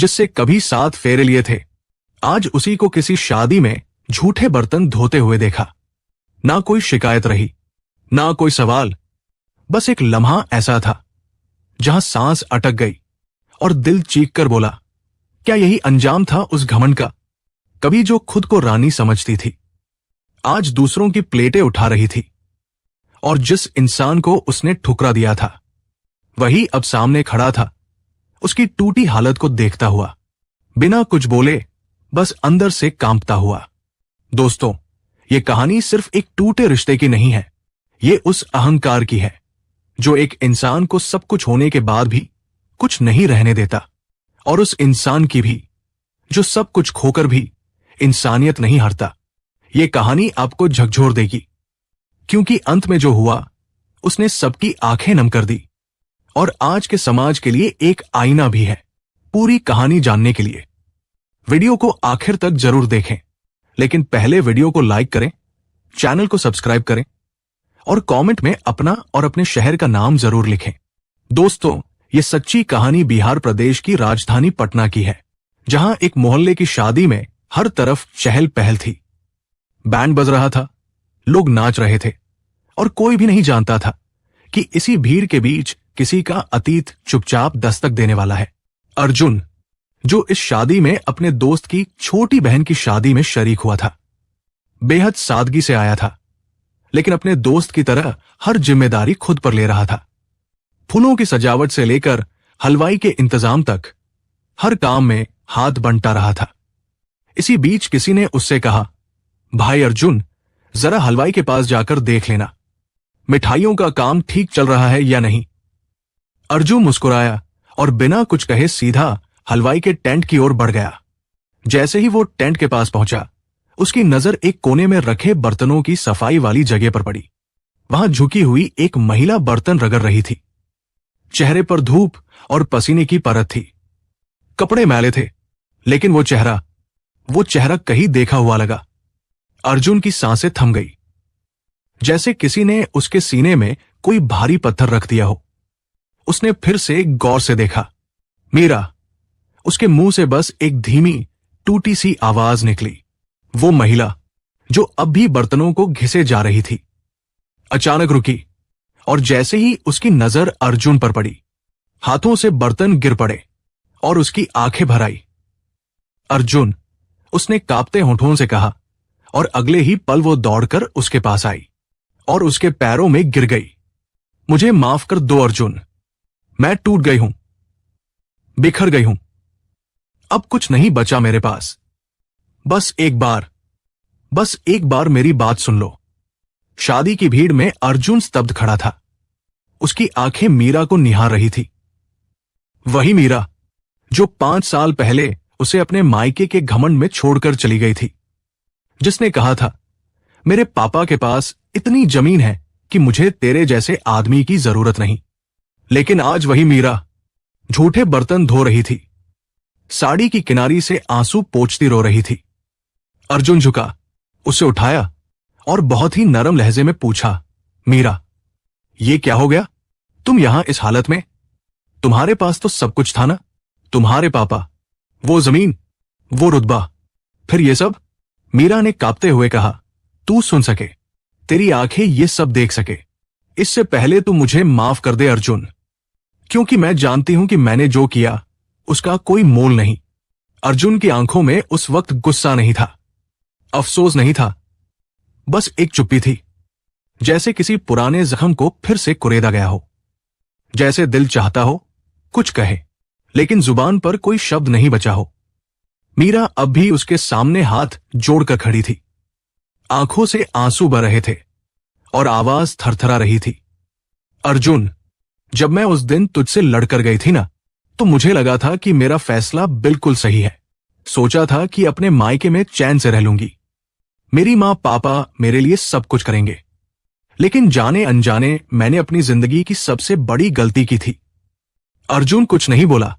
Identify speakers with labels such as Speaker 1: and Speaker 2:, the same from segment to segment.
Speaker 1: जिससे कभी 7 फेरे लिए थे, आज उसी को किसी शादी में झूठे बर्तन धोते हुए देखा। ना कोई शिकायत रही, ना कोई सवाल, बस एक लम्हा ऐसा था जहां सांस अटक गई और दिल चीख कर बोला, क्या यही अंजाम था उस घमंड का? कभी जो खुद को रानी समझती थी, आज दूसरों की प्लेटें उठा रही थी। और जिस इंसान को उसने ठुकरा दिया था, वही अब सामने खड़ा था, उसकी टूटी हालत को देखता हुआ, बिना कुछ बोले, बस अंदर से कांपता हुआ। दोस्तों, ये कहानी सिर्फ एक टूटे रिश्ते की नहीं है, ये उस अहंकार की है जो एक इंसान को सब कुछ होने के बाद भी कुछ नहीं रहने देता, और उस इंसान की भी जो सब कुछ खोकर भी इंसानियत नहीं हारता। ये कहानी आपको झकझोर देगी, क्योंकि अंत में जो हुआ उसने सबकी आंखें नम कर दी, और आज के समाज के लिए एक आईना भी है। पूरी कहानी जानने के लिए वीडियो को आखिर तक जरूर देखें, लेकिन पहले वीडियो को लाइक करें, चैनल को सब्सक्राइब करें और कमेंट में अपना और अपने शहर का नाम जरूर लिखें। दोस्तों, ये सच्ची कहानी बिहार प्रदेश की राजधानी पटना की है, जहां एक मोहल्ले की शादी में हर तरफ चहल पहल थी। बैंड बज रहा था, लोग नाच रहे थे, और कोई भी नहीं जानता था कि इसी भीड़ के बीच किसी का अतीत चुपचाप दस्तक देने वाला है। अर्जुन, जो इस शादी में अपने दोस्त की छोटी बहन की शादी में शरीक हुआ था, बेहद सादगी से आया था, लेकिन अपने दोस्त की तरह हर जिम्मेदारी खुद पर ले रहा था। फूलों की सजावट से लेकर हलवाई के इंतजाम तक हर काम में हाथ बंटा रहा था। इसी बीच किसी ने उससे कहा, भाई अर्जुन, जरा हलवाई के पास जाकर देख लेना, मिठाइयों का काम ठीक चल रहा है या नहीं। अर्जुन मुस्कुराया और बिना कुछ कहे सीधा हलवाई के टेंट की ओर बढ़ गया। जैसे ही वो टेंट के पास पहुंचा, उसकी नजर एक कोने में रखे बर्तनों की सफाई वाली जगह पर पड़ी। वहां झुकी हुई एक महिला बर्तन रगड़ रही थी। चेहरे पर धूप और पसीने की परत थी। कपड़े मैले थे, लेकिन वो चेहरा कहीं देखा हुआ लगा। अर्जुन की सांसें थम गई, जैसे किसी ने उसके सीने में कोई भारी पत्थर रख दिया हो। उसने फिर से गौर से देखा, मीरा। उसके मुंह से बस एक धीमी टूटी सी आवाज निकली। वो महिला जो अब भी बर्तनों को घिसे जा रही थी, अचानक रुकी, और जैसे ही उसकी नजर अर्जुन पर पड़ी, हाथों से बर्तन गिर पड़े और उसकी आंखें भर आई। अर्जुन, उसने कांपते होठों से कहा, और अगले ही पल वो दौड़कर उसके पास आई और उसके पैरों में गिर गई। मुझे माफ कर दो अर्जुन, मैं टूट गई हूं, बिखर गई हूं, अब कुछ नहीं बचा मेरे पास। बस एक बार मेरी बात सुन लो। शादी की भीड़ में अर्जुन स्तब्ध खड़ा था। उसकी आंखें मीरा को निहार रही थी। वही मीरा जो 5 साल पहले उसे अपने मायके के घमंड में छोड़कर चली गई थी, जिसने कहा था, मेरे पापा के पास इतनी जमीन है कि मुझे तेरे जैसे आदमी की जरूरत नहीं। लेकिन आज वही मीरा झूठे बर्तन धो रही थी, साड़ी की किनारी से आंसू पोंछती रो रही थी। अर्जुन झुका, उसे उठाया और बहुत ही नरम लहजे में पूछा, मीरा, ये क्या हो गया? तुम यहां इस हालत में? तुम्हारे पास तो सब कुछ था ना, तुम्हारे पापा, वो जमीन, वो रुतबा, फिर ये सब? मीरा ने कांपते हुए कहा, तू सुन सके, तेरी आंखें ये सब देख सके, इससे पहले तू मुझे माफ कर दे अर्जुन, क्योंकि मैं जानती हूं कि मैंने जो किया उसका कोई मोल नहीं। अर्जुन की आंखों में उस वक्त गुस्सा नहीं था, अफसोस नहीं था, बस एक चुप्पी थी, जैसे किसी पुराने जख्म को फिर से कुरेदा गया हो। जैसे दिल चाहता हो कुछ कहे, लेकिन जुबान पर कोई शब्द नहीं बचा हो। मीरा अब भी उसके सामने हाथ जोड़कर खड़ी थी। आंखों से आंसू बह रहे थे और आवाज थरथरा रही थी। अर्जुन, जब मैं उस दिन तुझसे लड़कर गई थी ना, तो मुझे लगा था कि मेरा फैसला बिल्कुल सही है। सोचा था कि अपने मायके में चैन से रह लूंगी, मेरी माँ पापा मेरे लिए सब कुछ करेंगे। लेकिन जाने अनजाने मैंने अपनी जिंदगी की सबसे बड़ी गलती की थी। अर्जुन कुछ नहीं बोला,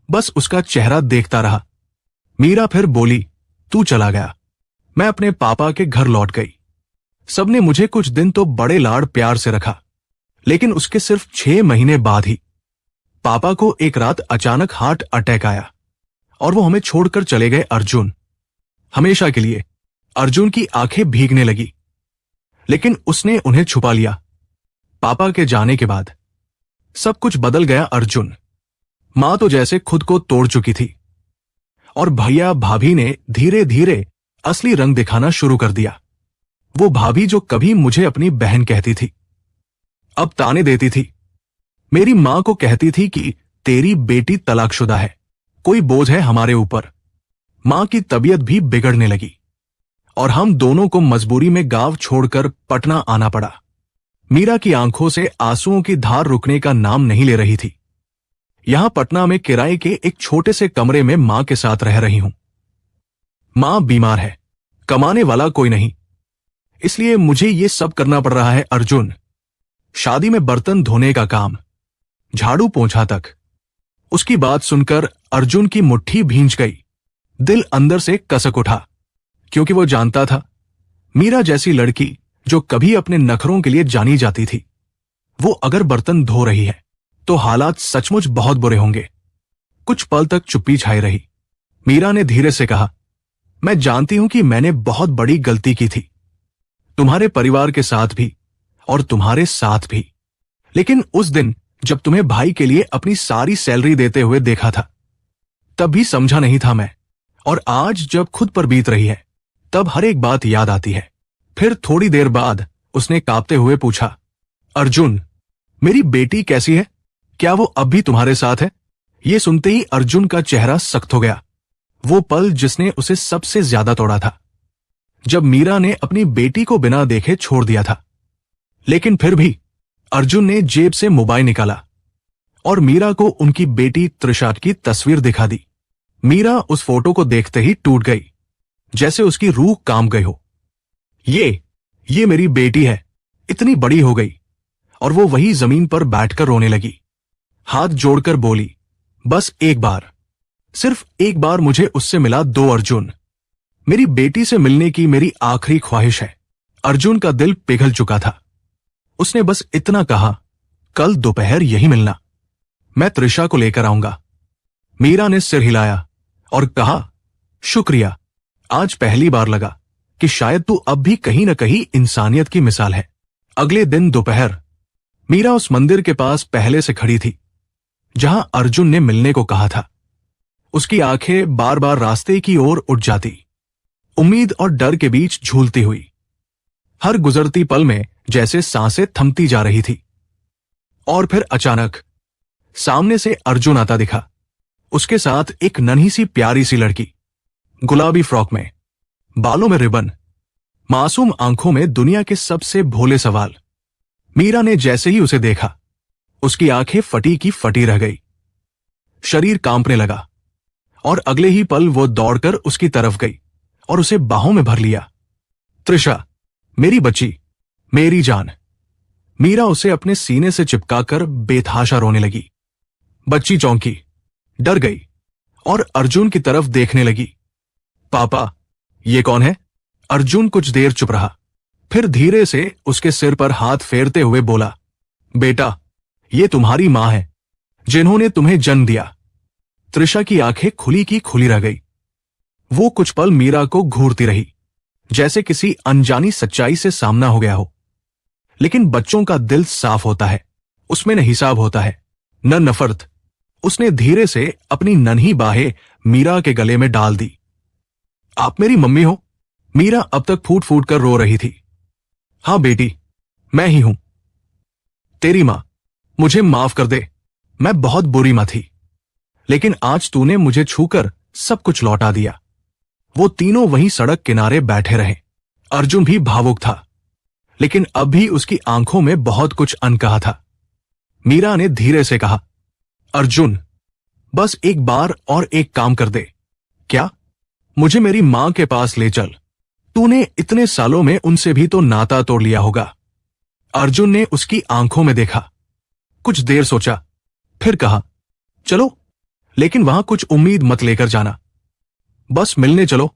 Speaker 1: बस उसका चेहरा देखता रहा। मीरा फिर बोली, तू चला गया, मैं अपने पापा के घर लौट गई। सबने मुझे कुछ दिन तो बड़े लाड़ प्यार से रखा, लेकिन उसके सिर्फ 6 महीने बाद ही पापा को एक रात अचानक हार्ट अटैक आया। और वो हमें छोड़कर चले गए अर्जुन, हमेशा के लिए। अर्जुन की आंखें भीगने लगी, लेकिन उसने उन्हें छुपा लिया। पापा के जाने के बाद सब कुछ बदल गया अर्जुन। मां तो जैसे खुद को तोड़ चुकी थी, और भैया भाभी ने धीरे धीरे असली रंग दिखाना शुरू कर दिया। वो भाभी जो कभी मुझे अपनी बहन कहती थी, अब ताने देती थी। मेरी मां को कहती थी कि तेरी बेटी तलाकशुदा है, कोई बोझ है हमारे ऊपर। मां की तबीयत भी बिगड़ने लगी और हम दोनों को मजबूरी में गांव छोड़कर पटना आना पड़ा। मीरा की आंखों से आंसुओं की धार रुकने का नाम नहीं ले रही थी। यहां पटना में किराए के एक छोटे से कमरे में मां के साथ रह रही हूं। मां बीमार है, कमाने वाला कोई नहीं, इसलिए मुझे ये सब करना पड़ रहा है। अर्जुन, शादी में बर्तन धोने का काम, झाड़ू पोंछा तक। उसकी बात सुनकर अर्जुन की मुट्ठी भींच गई। दिल अंदर से कसक उठा, क्योंकि वो जानता था मीरा जैसी लड़की जो कभी अपने नखरों के लिए जानी जाती थी, वो अगर बर्तन धो रही है तो हालात सचमुच बहुत बुरे होंगे। कुछ पल तक चुप्पी छाई रही। मीरा ने धीरे से कहा, मैं जानती हूं कि मैंने बहुत बड़ी गलती की थी, तुम्हारे परिवार के साथ भी और तुम्हारे साथ भी। लेकिन उस दिन जब तुम्हें भाई के लिए अपनी सारी सैलरी देते हुए देखा था, तब भी समझा नहीं था मैं, और आज जब खुद पर बीत रही है तब हर एक बात याद आती है। फिर थोड़ी देर बाद उसने कांपते हुए पूछा, अर्जुन, मेरी बेटी कैसी है? क्या वो अब भी तुम्हारे साथ है? ये सुनते ही अर्जुन का चेहरा सख्त हो गया। वो पल जिसने उसे सबसे ज्यादा तोड़ा था, जब मीरा ने अपनी बेटी को बिना देखे छोड़ दिया था। लेकिन फिर भी अर्जुन ने जेब से मोबाइल निकाला और मीरा को उनकी बेटी त्रिशा की तस्वीर दिखा दी। मीरा उस फोटो को देखते ही टूट गई, जैसे उसकी रूह कांप गई हो। ये मेरी बेटी है, इतनी बड़ी हो गई। और वो वही जमीन पर बैठकर रोने लगी, हाथ जोड़कर बोली, बस एक बार, सिर्फ एक बार मुझे उससे मिला दो अर्जुन। मेरी बेटी से मिलने की मेरी आखिरी ख्वाहिश है। अर्जुन का दिल पिघल चुका था। उसने बस इतना कहा, कल दोपहर यही मिलना, मैं त्रिशा को लेकर आऊंगा। मीरा ने सिर हिलाया और कहा, शुक्रिया। आज पहली बार लगा कि शायद तू अब भी कहीं न कहीं इंसानियत की मिसाल है। अगले दिन दोपहर मीरा उस मंदिर के पास पहले से खड़ी थी जहां अर्जुन ने मिलने को कहा था। उसकी आंखें बार बार रास्ते की ओर उठ जाती, उम्मीद और डर के बीच झूलती हुई। हर गुजरती पल में जैसे सांसें थमती जा रही थी। और फिर अचानक सामने से अर्जुन आता दिखा, उसके साथ एक नन्ही सी प्यारी सी लड़की, गुलाबी फ्रॉक में, बालों में रिबन, मासूम आंखों में दुनिया के सबसे भोले सवाल। मीरा ने जैसे ही उसे देखा, उसकी आंखें फटी की फटी रह गई, शरीर कांपने लगा, और अगले ही पल वो दौड़कर उसकी तरफ गई और उसे बाहों में भर लिया। त्रिशा, मेरी बच्ची, मेरी जान। मीरा उसे अपने सीने से चिपकाकर बेतहाशा रोने लगी। बच्ची चौंकी, डर गई और अर्जुन की तरफ देखने लगी। पापा, ये कौन है? अर्जुन कुछ देर चुप रहा, फिर धीरे से उसके सिर पर हाथ फेरते हुए बोला, बेटा, ये तुम्हारी मां है जिन्होंने तुम्हें जन्म दिया। त्रिशा की आंखें खुली की खुली रह गई। वो कुछ पल मीरा को घूरती रही, जैसे किसी अनजानी सच्चाई से सामना हो गया हो। लेकिन बच्चों का दिल साफ होता है, उसमें न हिसाब होता है न नफरत। उसने धीरे से अपनी नन्ही बाहें मीरा के गले में डाल दी। आप मेरी मम्मी हो? मीरा अब तक फूट फूट कर रो रही थी। हाँ बेटी, मैं ही हूं, तेरी मां। मुझे माफ कर दे, मैं बहुत बुरी मां थी, लेकिन आज तूने मुझे छूकर सब कुछ लौटा दिया। वो तीनों वहीं सड़क किनारे बैठे रहे। अर्जुन भी भावुक था, लेकिन अब भी उसकी आंखों में बहुत कुछ अनकहा था। मीरा ने धीरे से कहा, अर्जुन, बस एक बार और एक काम कर दे। क्या? मुझे मेरी मां के पास ले चल। तूने इतने सालों में उनसे भी तो नाता तोड़ लिया होगा। अर्जुन ने उसकी आंखों में देखा, कुछ देर सोचा, फिर कहा, चलो, लेकिन वहां कुछ उम्मीद मत लेकर जाना, बस मिलने चलो।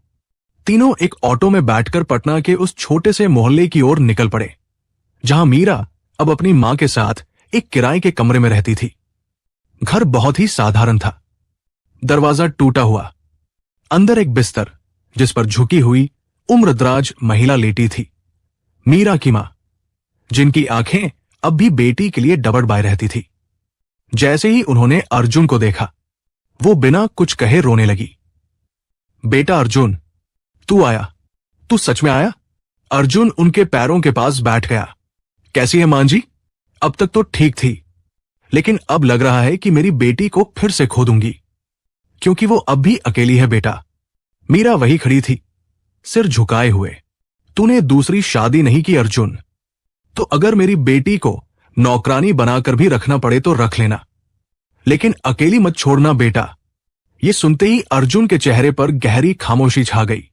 Speaker 1: तीनों एक ऑटो में बैठकर पटना के उस छोटे से मोहल्ले की ओर निकल पड़े, जहां मीरा अब अपनी मां के साथ एक किराए के कमरे में रहती थी। घर बहुत ही साधारण था, दरवाजा टूटा हुआ। अंदर एक बिस्तर जिस पर झुकी हुई उम्रदराज महिला लेटी थी, मीरा की मां, जिनकी आंखें अब भी बेटी के लिए डबडबाए रहती थी। जैसे ही उन्होंने अर्जुन को देखा, वो बिना कुछ कहे रोने लगी। बेटा अर्जुन, तू आया? तू सच में आया? अर्जुन उनके पैरों के पास बैठ गया। कैसी है मां जी? अब तक तो ठीक थी, लेकिन अब लग रहा है कि मेरी बेटी को फिर से खो दूंगी, क्योंकि वो अब भी अकेली है। बेटा, मीरा वही खड़ी थी, सिर झुकाए हुए। तूने दूसरी शादी नहीं की अर्जुन, तो अगर मेरी बेटी को नौकरानी बनाकर भी रखना पड़े तो रख लेना, लेकिन अकेली मत छोड़ना बेटा। ये सुनते ही अर्जुन के चेहरे पर गहरी खामोशी छा गई।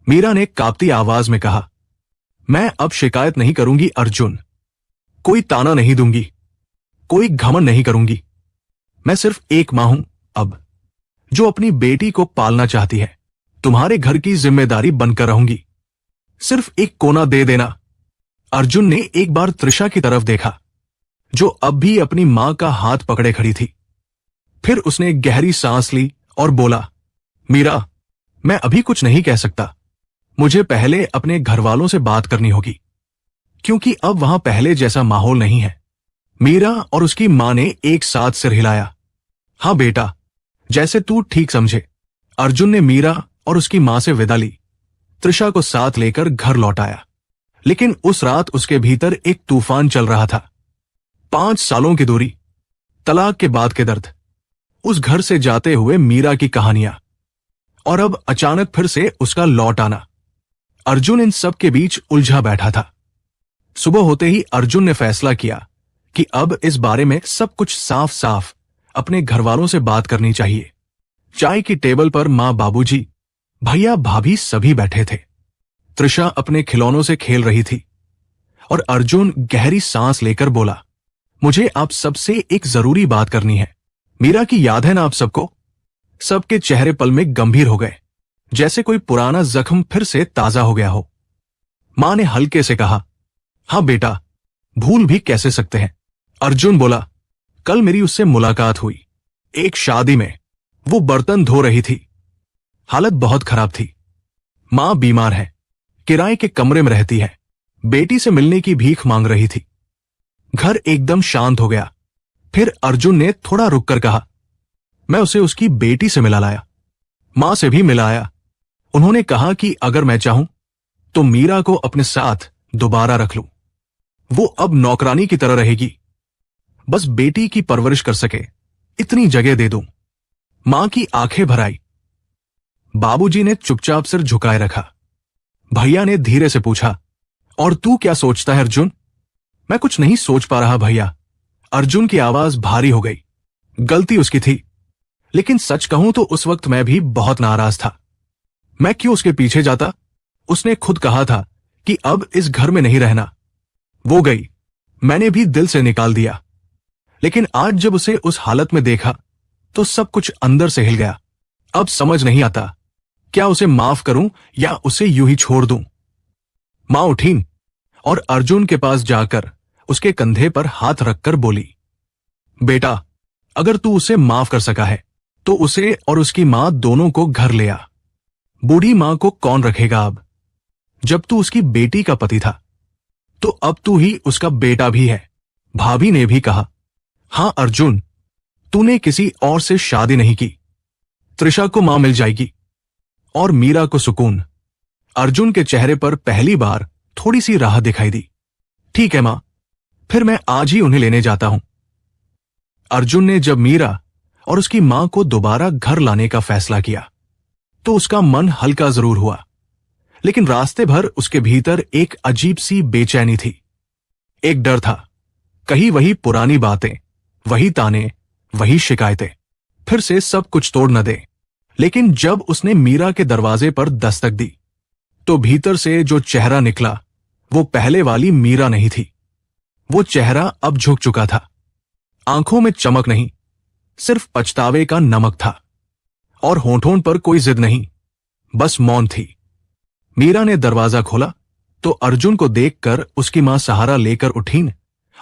Speaker 1: मीरा ने कांपती आवाज में कहा, मैं अब शिकायत नहीं करूंगी अर्जुन, कोई ताना नहीं दूंगी, कोई घमंड नहीं करूंगी। मैं सिर्फ एक मां हूं अब, जो अपनी बेटी को पालना चाहती है। तुम्हारे घर की जिम्मेदारी बनकर रहूंगी, सिर्फ एक कोना दे देना। अर्जुन ने एक बार त्रिशा की तरफ देखा, जो अब भी अपनी मां का हाथ पकड़े खड़ी थी। फिर उसने एक गहरी सांस ली और बोला, मीरा, मैं अभी कुछ नहीं कह सकता। मुझे पहले अपने घर वालों से बात करनी होगी, क्योंकि अब वहां पहले जैसा माहौल नहीं है। मीरा और उसकी मां ने एक साथ सिर हिलाया। हां बेटा, जैसे तू ठीक समझे। अर्जुन ने मीरा और उसकी मां से विदा ली, त्रिशा को साथ लेकर घर लौट आया। लेकिन उस रात उसके भीतर एक तूफान चल रहा था। 5 सालों की दूरी, तलाक के बाद के दर्द, उस घर से जाते हुए मीरा की कहानियां, और अब अचानक फिर से उसका लौट आना। अर्जुन इन सब के बीच उलझा बैठा था। सुबह होते ही अर्जुन ने फैसला किया कि अब इस बारे में सब कुछ साफ साफ अपने घर वालों से बात करनी चाहिए। चाय की टेबल पर मां, बाबूजी, भैया, भाभी सभी बैठे थे। त्रिशा अपने खिलौनों से खेल रही थी और अर्जुन गहरी सांस लेकर बोला, मुझे आप सबसे एक जरूरी बात करनी है। मीरा की याद है ना आप सबको? सबके चेहरे पल में गंभीर हो गए, जैसे कोई पुराना जख्म फिर से ताजा हो गया हो। मां ने हल्के से कहा, हां बेटा, भूल भी कैसे सकते हैं। अर्जुन बोला, कल मेरी उससे मुलाकात हुई, एक शादी में। वो बर्तन धो रही थी, हालत बहुत खराब थी। मां बीमार है, किराए के कमरे में रहती है, बेटी से मिलने की भीख मांग रही थी। घर एकदम शांत हो गया। फिर अर्जुन ने थोड़ा रुककर कहा, मैं उसे उसकी बेटी से मिला लाया, मां से भी मिलाया। उन्होंने कहा कि अगर मैं चाहूं तो मीरा को अपने साथ दोबारा रख लूं। वो अब नौकरानी की तरह रहेगी, बस बेटी की परवरिश कर सके इतनी जगह दे दूं। मां की आंखें भर आई। बाबूजी ने चुपचाप सिर झुकाए रखा। भैया ने धीरे से पूछा, और तू क्या सोचता है अर्जुन? मैं कुछ नहीं सोच पा रहा भैया। अर्जुन की आवाज भारी हो गई। गलती उसकी थी, लेकिन सच कहूं तो उस वक्त मैं भी बहुत नाराज था। मैं क्यों उसके पीछे जाता? उसने खुद कहा था कि अब इस घर में नहीं रहना। वो गई, मैंने भी दिल से निकाल दिया। लेकिन आज जब उसे उस हालत में देखा तो सब कुछ अंदर से हिल गया। अब समझ नहीं आता, क्या उसे माफ करूं या उसे यूं ही छोड़ दूं। मां उठी और अर्जुन के पास जाकर उसके कंधे पर हाथ रखकर बोली, बेटा, अगर तू उसे माफ कर सका है तो उसे और उसकी मां दोनों को घर ले आ। बूढ़ी मां को कौन रखेगा अब? जब तू उसकी बेटी का पति था, तो अब तू ही उसका बेटा भी है। भाभी ने भी कहा, हां अर्जुन, तूने किसी और से शादी नहीं की। त्रिशा को मां मिल जाएगी और मीरा को सुकून। अर्जुन के चेहरे पर पहली बार थोड़ी सी राहत दिखाई दी। ठीक है मां, फिर मैं आज ही उन्हें लेने जाता हूं। अर्जुन ने जब मीरा और उसकी मां को दोबारा घर लाने का फैसला किया तो उसका मन हल्का जरूर हुआ, लेकिन रास्ते भर उसके भीतर एक अजीब सी बेचैनी थी। एक डर था, कहीं वही पुरानी बातें, वही ताने, वही शिकायतें फिर से सब कुछ तोड़ न दे। लेकिन जब उसने मीरा के दरवाजे पर दस्तक दी तो भीतर से जो चेहरा निकला वो पहले वाली मीरा नहीं थी। वो चेहरा अब झुक चुका था। आंखों में चमक नहीं, सिर्फ पछतावे का नमक था, और होंठों पर कोई जिद नहीं, बस मौन थी। मीरा ने दरवाजा खोला तो अर्जुन को देखकर उसकी मां सहारा लेकर उठी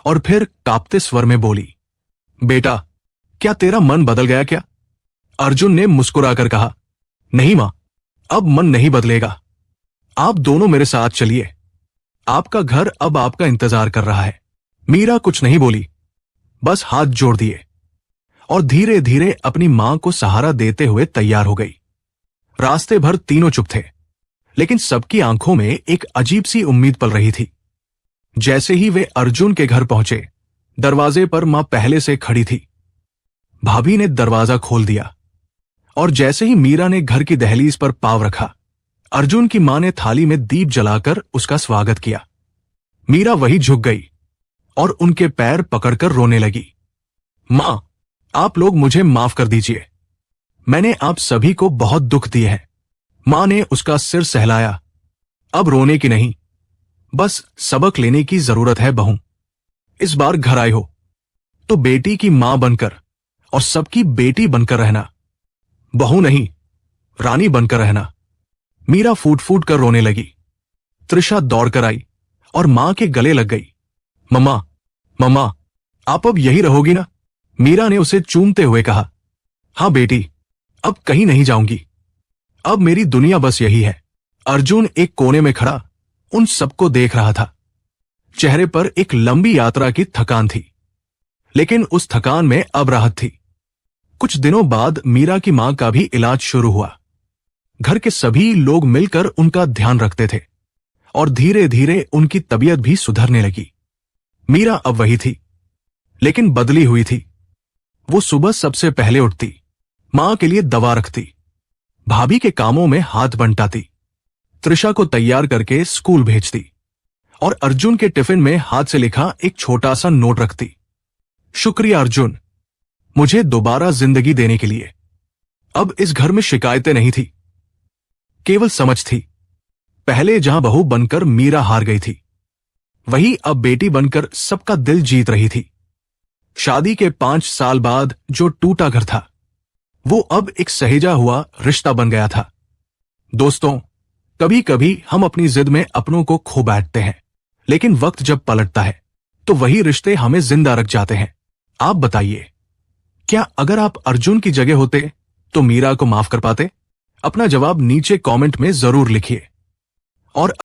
Speaker 1: और फिर कांपते स्वर में बोली, बेटा, क्या तेरा मन बदल गया क्या? अर्जुन ने मुस्कुराकर कहा, नहीं मां, अब मन नहीं बदलेगा। आप दोनों मेरे साथ चलिए। आपका घर अब आपका इंतजार कर रहा है। मीरा कुछ नहीं बोली, बस हाथ जोड़ दिए और धीरे धीरे अपनी मां को सहारा देते हुए तैयार हो गई। रास्ते भर तीनों चुप थे, लेकिन सबकी आंखों में एक अजीब सी उम्मीद पल रही थी। जैसे ही वे अर्जुन के घर पहुंचे, दरवाजे पर मां पहले से खड़ी थी। भाभी ने दरवाजा खोल दिया और जैसे ही मीरा ने घर की दहलीज पर पांव रखा, अर्जुन की मां ने थाली में दीप जलाकर उसका स्वागत किया। मीरा वही झुक गई और उनके पैर पकड़कर रोने लगी। मां, आप लोग मुझे माफ कर दीजिए। मैंने आप सभी को बहुत दुख दिए हैं। मां ने उसका सिर सहलाया। अब रोने की नहीं, बस सबक लेने की जरूरत है बहू। इस बार घर आए हो तो बेटी की मां बनकर और सबकी बेटी बनकर रहना, बहू नहीं रानी बनकर रहना। मीरा फूट फूट कर रोने लगी। त्रिशा दौड़कर आई और मां के गले लग गई। मम्मा, मम्मा, आप अब यही रहोगी ना? मीरा ने उसे चूमते हुए कहा। हां बेटी, अब कहीं नहीं जाऊंगी। अब मेरी दुनिया बस यही है। अर्जुन एक कोने में खड़ा उन सबको देख रहा था। चेहरे पर एक लंबी यात्रा की थकान थी, लेकिन उस थकान में अब राहत थी। कुछ दिनों बाद मीरा की मां का भी इलाज शुरू हुआ। घर के सभी लोग मिलकर उनका ध्यान रखते थे और धीरे धीरे उनकी तबीयत भी सुधरने लगी। मीरा अब वही थी, लेकिन बदली हुई थी। वो सुबह सबसे पहले उठती, मां के लिए दवा रखती, भाभी के कामों में हाथ बंटाती, त्रिशा को तैयार करके स्कूल भेजती और अर्जुन के टिफिन में हाथ से लिखा एक छोटा सा नोट रखती। शुक्रिया अर्जुन, मुझे दोबारा जिंदगी देने के लिए। अब इस घर में शिकायतें नहीं थी, केवल समझ थी। पहले जहां बहू बनकर मीरा हार गई थी, वही अब बेटी बनकर सबका दिल जीत रही थी। शादी के 5 साल बाद जो टूटा घर था, वो अब एक सहेजा हुआ रिश्ता बन गया था। दोस्तों, कभी कभी हम अपनी जिद में अपनों को खो बैठते हैं, लेकिन वक्त जब पलटता है तो वही रिश्ते हमें जिंदा रख जाते हैं। आप बताइए, क्या अगर आप अर्जुन की जगह होते तो मीरा को माफ कर पाते? अपना जवाब नीचे कमेंट में जरूर लिखिए। और